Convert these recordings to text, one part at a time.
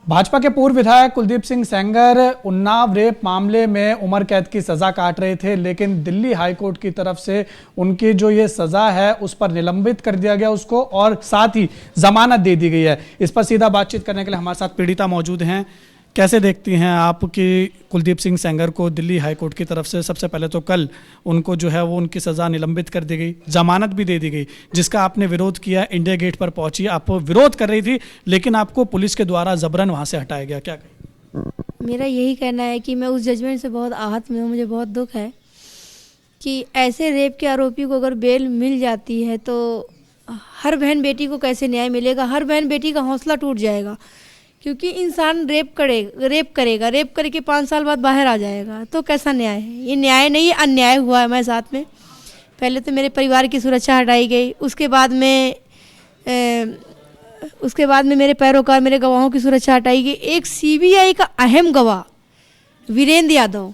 भाजपा के पूर्व विधायक कुलदीप सिंह सेंगर उन्नाव रेप मामले में उम्र कैद की सजा काट रहे थे, लेकिन दिल्ली हाईकोर्ट की तरफ से उनकी जो ये सजा है उस पर निलंबित कर दिया गया उसको, और साथ ही जमानत दे दी गई है। इस पर सीधा बातचीत करने के लिए हमारे साथ पीड़िता मौजूद हैं। कैसे देखती हैं आप कि कुलदीप सिंह सेंगर को दिल्ली हाईकोर्ट की तरफ से सबसे पहले तो कल उनको जो है वो उनकी सज़ा निलंबित कर दी गई, जमानत भी दे दी गई, जिसका आपने विरोध किया, इंडिया गेट पर पहुंची, आप विरोध कर रही थी, लेकिन आपको पुलिस के द्वारा जबरन वहां से हटाया गया, क्या कहें? मेरा यही कहना है कि मैं उस जजमेंट से बहुत आहत में हूँ। मुझे बहुत दुख है कि ऐसे रेप के आरोपी को अगर बेल मिल जाती है तो हर बहन बेटी को कैसे न्याय मिलेगा। हर बहन बेटी का हौसला टूट जाएगा, क्योंकि इंसान रेप करेगा, रेप करके 5 साल बाद बाहर आ जाएगा, तो कैसा न्याय है? ये न्याय नहीं, अन्याय हुआ है हमारे साथ में। पहले तो मेरे परिवार की सुरक्षा हटाई गई, उसके बाद में मेरे पैरोकार, मेरे गवाहों की सुरक्षा हटाई गई। एक सीबीआई का अहम गवाह वीरेंद्र यादव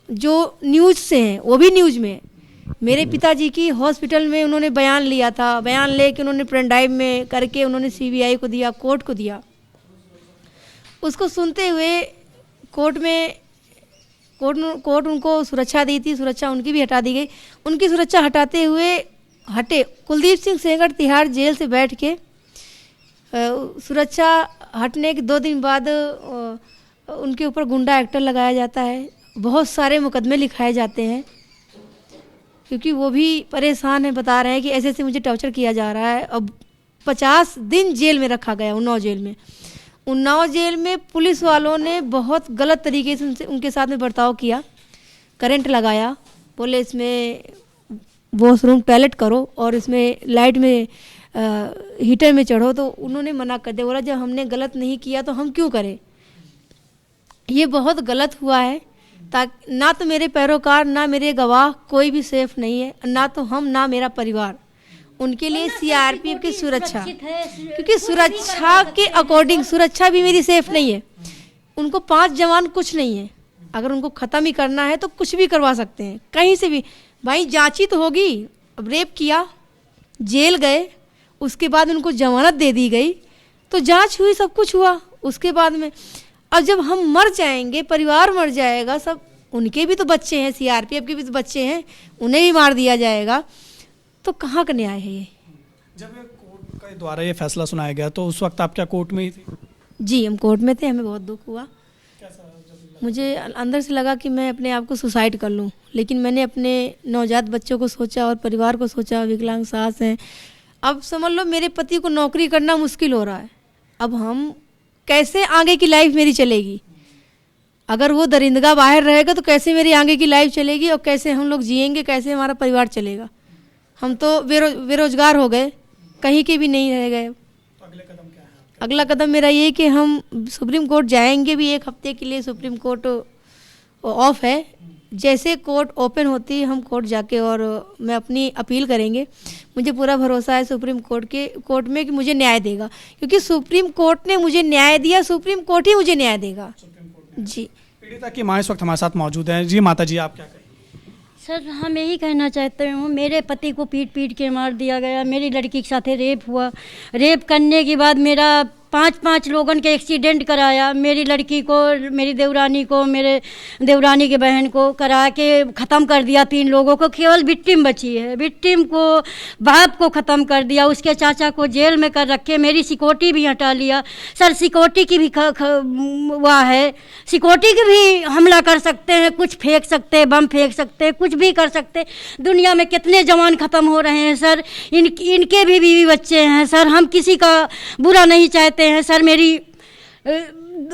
जो न्यूज़ से हैं, वो भी न्यूज़ में, मेरे पिताजी की हॉस्पिटल में उन्होंने बयान लिया था। बयान लेके उन्होंने पेन ड्राइव में करके उन्होंने सीबीआई को दिया, कोर्ट को दिया। उसको सुनते हुए कोर्ट उनको सुरक्षा दी थी, सुरक्षा उनकी भी हटा दी गई। उनकी सुरक्षा हटाते हुए कुलदीप सिंह सेंगर तिहाड़ जेल से बैठ के सुरक्षा हटने के 2 दिन बाद उनके ऊपर गुंडा एक्टर लगाया जाता है, बहुत सारे मुकदमे लिखाए जाते हैं, क्योंकि वो भी परेशान है, बता रहे हैं कि ऐसे ऐसे मुझे टॉर्चर किया जा रहा है। अब 50 दिन जेल में रखा गया उन्नाव जेल में। उन्नाव जेल में पुलिस वालों ने बहुत गलत तरीके से उनके साथ में बर्ताव किया, करंट लगाया, बोले इसमें वॉशरूम टॉयलेट करो और इसमें लाइट में हीटर में चढ़ो, तो उन्होंने मना कर दिया। बोला जब हमने गलत नहीं किया तो हम क्यों करें। ये बहुत गलत हुआ है। ताकि ना तो मेरे पैरोकार, ना मेरे गवाह कोई भी सेफ नहीं है, ना तो हम, ना मेरा परिवार। उनके लिए सीआरपीएफ की सुरक्षा, क्योंकि सुरक्षा के अकॉर्डिंग सुरक्षा भी मेरी सेफ नहीं है। उनको 5 जवान कुछ नहीं है, अगर उनको ख़त्म ही करना है तो कुछ भी करवा सकते हैं, कहीं से भी। भाई जांची तो होगी। अब रेप किया, जेल गए, उसके बाद उनको जमानत दे दी गई, तो जांच हुई, सब कुछ हुआ। उसके बाद में अब जब हम मर जाएंगे, परिवार मर जाएगा, सब, उनके भी तो बच्चे हैं, सीआरपीएफ के भी तो बच्चे हैं, उन्हें भी मार दिया जाएगा, तो कहाँ का न्याय है ये? जब कोर्ट के द्वारा ये फैसला सुनाया गया तो उस वक्त आप क्या कोर्ट में ही थी? जी, हम कोर्ट में थे। हमें बहुत दुख हुआ। मुझे अंदर से लगा कि मैं अपने आप को सुसाइड कर लूं, लेकिन मैंने अपने नवजात बच्चों को सोचा और परिवार को सोचा। विकलांग सास हैं। अब समझ लो मेरे पति को नौकरी करना मुश्किल हो रहा है। अब हम कैसे आगे की लाइफ मेरी चलेगी? अगर वो दरिंदगा बाहर रहेगा तो कैसे मेरी आगे की लाइफ चलेगी, और कैसे हम लोग जिएंगे, कैसे हमारा परिवार चलेगा? हम तो बेरोजगार हो गए, कहीं के भी नहीं रह गए। तो अगले कदम क्या है? अगला कदम मेरा ये कि हम सुप्रीम कोर्ट जाएंगे भी। 1 हफ्ते के लिए सुप्रीम कोर्ट ऑफ है। जैसे कोर्ट ओपन होती है हम कोर्ट जाके और मैं अपनी अपील करेंगे। मुझे पूरा भरोसा है सुप्रीम कोर्ट में कि मुझे न्याय देगा, क्योंकि सुप्रीम कोर्ट ने मुझे न्याय दिया, सुप्रीम कोर्ट ही मुझे न्याय देगा। जी। पीड़िता की मां इस वक्त हमारे साथ मौजूद है। जी माता जी, आप क्या कहें? सर, हम यही कहना चाहते हूँ, मेरे पति को पीट के मार दिया गया। मेरी लड़की के साथ रेप हुआ। रेप करने के बाद मेरा 5 लोगों के एक्सीडेंट कराया। मेरी लड़की को, मेरी देवरानी को, मेरे देवरानी के बहन को करा के ख़त्म कर दिया। 3 लोगों को, केवल विक्टिम बची है। विक्टिम को, बाप को ख़त्म कर दिया। उसके चाचा को जेल में कर रखे। मेरी सिक्योरिटी भी हटा लिया। सर, सिक्योरिटी की भी वह है, सिक्योरिटी की भी हमला कर सकते हैं, कुछ फेंक सकते हैं, बम फेंक सकते हैं, कुछ भी कर सकते हैं। दुनिया में कितने जवान ख़त्म हो रहे हैं सर। इनके भी बीवी बच्चे हैं सर। हम किसी का बुरा नहीं चाहते हैं सर। मेरी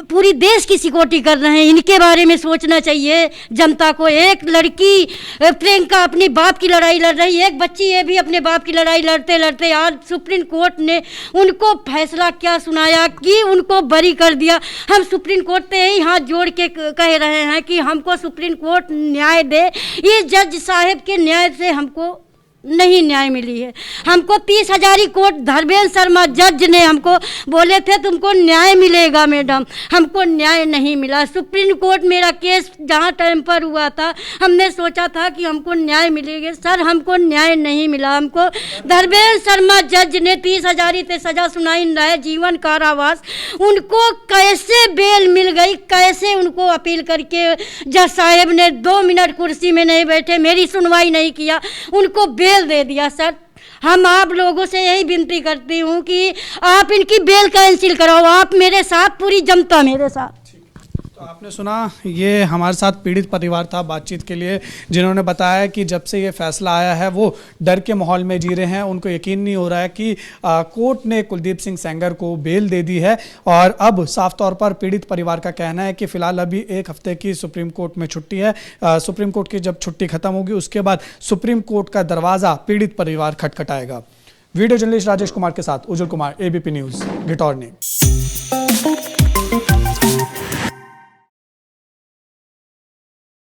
पूरी देश की सिक्योरिटी कर रहे हैं। इनके बारे में सोचना चाहिए जनता को। एक लड़की प्रियंका अपनी बाप की लड़ाई लड़ रही है, एक बच्ची ये भी अपने बाप की लड़ाई लड़ते लड़ते आज सुप्रीम कोर्ट ने उनको फैसला क्या सुनाया कि उनको बरी कर दिया। हम सुप्रीम कोर्ट पे ही हाथ जोड़ के कह रहे हैं कि हमको सुप्रीम कोर्ट न्याय दे। ये जज साहब के न्याय से हमको नहीं न्याय मिली है। हमको 30,000 कोर्ट धर्मेंद्र शर्मा जज ने हमको बोले थे तुमको न्याय मिलेगा मैडम, हमको न्याय नहीं मिला। सुप्रीम कोर्ट मेरा केस जहाँ टाइम पर हुआ था हमने सोचा था कि हमको न्याय मिलेगा, सर हमको न्याय नहीं मिला। हमको धर्मेंद्र शर्मा जज ने 30,000 से सजा सुनाई है, जीवन कारावास। उनको कैसे बेल मिल गई, कैसे उनको अपील करके जज साहब ने 2 मिनट कुर्सी में नहीं बैठे, मेरी सुनवाई नहीं किया, उनको बेल दे दिया। सर हम आप लोगों से यही विनती करती हूँ कि आप इनकी बेल कैंसिल कराओ, आप मेरे साथ, पूरी जनता मेरे साथ। तो आपने सुना, ये हमारे साथ पीड़ित परिवार था बातचीत के लिए, जिन्होंने बताया कि जब से ये फैसला आया है वो डर के माहौल में जी रहे हैं। उनको यकीन नहीं हो रहा है कि कोर्ट ने कुलदीप सिंह सेंगर को बेल दे दी है। और अब साफ तौर पर पीड़ित परिवार का कहना है कि फिलहाल अभी 1 हफ्ते की सुप्रीम कोर्ट में छुट्टी है। सुप्रीम कोर्ट की जब छुट्टी खत्म होगी उसके बाद सुप्रीम कोर्ट का दरवाज़ा पीड़ित परिवार खटखटाएगा। वीडियो जर्नलिस्ट राजेश कुमार के साथ उज्जवल कुमार, ABP न्यूज़, घिटौर ने।